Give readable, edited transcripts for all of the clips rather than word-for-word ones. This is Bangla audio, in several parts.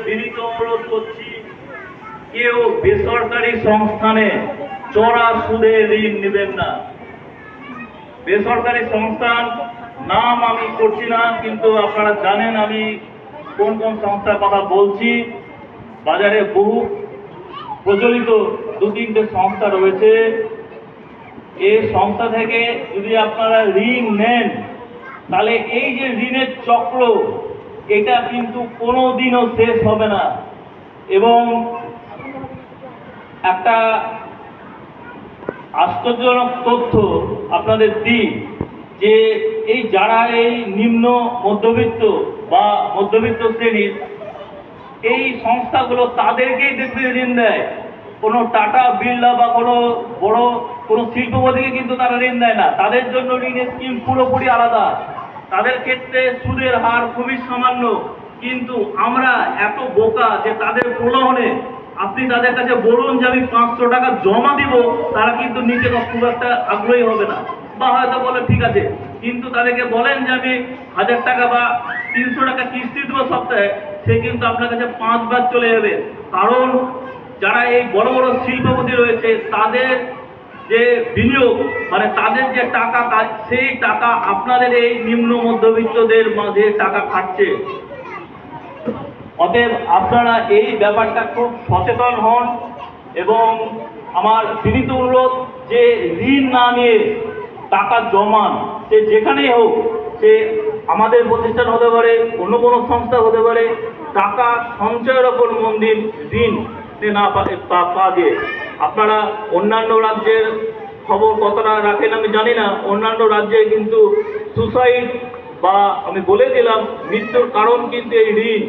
বিনীত অনুরোধ করছি, কেউ বেসরকারি সংস্থানে চড়া সুদে ঋণ নেবেন না। বেসরকারি সংস্থান নাম আমি করছি না, কিন্তু আপনারা জানেন আমি কোন কোন সংস্থার কথা বলছি। বাজারে বহু প্রচলিত দু তিনটে সংস্থা রয়েছে। এই সংস্থা থেকে যদি আপনারা ঋণ নেন, তাহলে এই যে ঋণের চক্র, এটা কিন্তু কোনোদিনও শেষ হবে না। এবং একটা আশ্চর্যজনক তথ্য আপনাদের দিই যে এই যারা এই নিম্ন মধ্যবিত্ত বা মধ্যবিত্ত শ্রেণীর, এই সংস্থাগুলো তাদেরকেই দেখবে ঋণ দেয়। কোনো টাটা বিড়লা বা কোনো বড় কোনো শিল্পপতিকে কিন্তু তারা ঋণ দেয় না। তাদের জন্য ঋণের স্কিম পুরোপুরি আলাদা। তাদের ক্ষেত্রে সুদের হার খুবই সামান্য। কিন্তু আমরা এত বোকা যে তাদের প্রলোভনে আপনি তাদের কাছে বলুন যে আমি 500 টাকা জমা দিব, তারা কিন্তু নিতে খুব একটা আগ্রহী হবে না, বা হয়তো বলে ঠিক আছে। কিন্তু তাদেরকে বলেন যে আমি 1000 টাকা বা 300 টাকা কিস্তি দেবো সপ্তাহে, সে কিন্তু আপনার কাছে 5 বার চলে যাবে। কারণ যারা এই বড় বড় শিল্পপতি রয়েছে, তাদের যে বিনিয়োগ, মানে তাদের যে টাকা, সেই টাকা আপনাদের এই নিম্ন মধ্যবিত্তদের মাঝে টাকা খাচ্ছে। অতএব আপনারা এই ব্যাপারটা খুব সচেতন হন। এবং আমার বিনীত অনুরোধ যে ঋণ না নিয়ে টাকা জমান, সে যেখানেই হোক, সে আমাদের প্রতিষ্ঠান হতে পারে, অন্য কোনো সংস্থা হতে পারে, টাকা সঞ্চয়ের ওপর মন দিন, ঋণ না পা দিয়ে। আপনারা অন্যান্য রাজ্যের খবর কতটা রাখেন আমি জানি না। অন্যান্য রাজ্যে কিন্তু সুসাইড বা আমি বলে দিলাম মৃত্যুর কারণ কিন্তু এই ঋণ।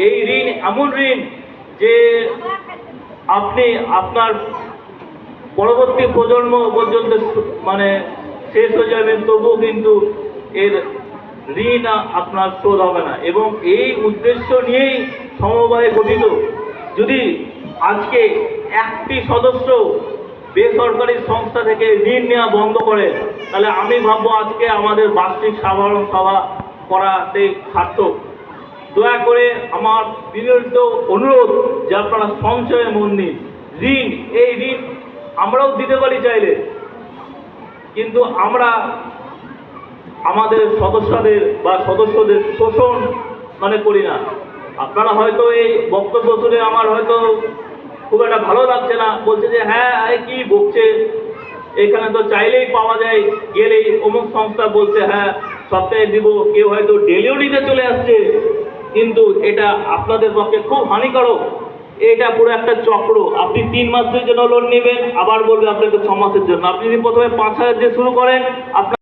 এই ঋণ এমন ঋণ যে আপনি আপনার পরবর্তী প্রজন্ম পর্যন্ত মানে শেষ হয়ে যাবেন, তবুও কিন্তু এর ঋণ আপনার শোধ হবে না। এবং এই উদ্দেশ্য নিয়েই সমবায় গঠিত। যদি আজকে একটি সদস্য বেসরকারি সংস্থা থেকে ঋণ নেওয়া বন্ধ করে, তাহলে আমি ভাববো আজকে আমাদের বার্ষিক সাধারণ সভা করাতে সার্থক। দয়া করে আমার বিনীত অনুরোধ যে আপনারা সঞ্চয়ে মন দিন। ঋণ, এই ঋণ আমরাও দিতে পারি চাইলে, কিন্তু আমরা আমাদের সদস্যদের শোষণ করি না। আপনারা হয়তো এই বক্তব্য শুনে আমার হয়তো খুব একটা ভালো লাগছে না, বলছে যে হ্যাঁ কি বকছে, এখানে তো চাইলেই পাওয়া যায়, গেলেই অমুক সংস্থা বলছে হ্যাঁ সপ্তাহে দিব, কেউ হয়তো ডেলিও নিতে চলে আসছে। কিন্তু এটা আপনাদের পক্ষে খুব হানিকারক। এটা পুরো একটা চক্র। আপনি 3 মাসের জন্য লোন নেবেন, আবার বলবে আপনাকে 6 মাসের জন্য। আপনি যদি প্রথমে 5,000 দিয়ে শুরু করেন, আপনার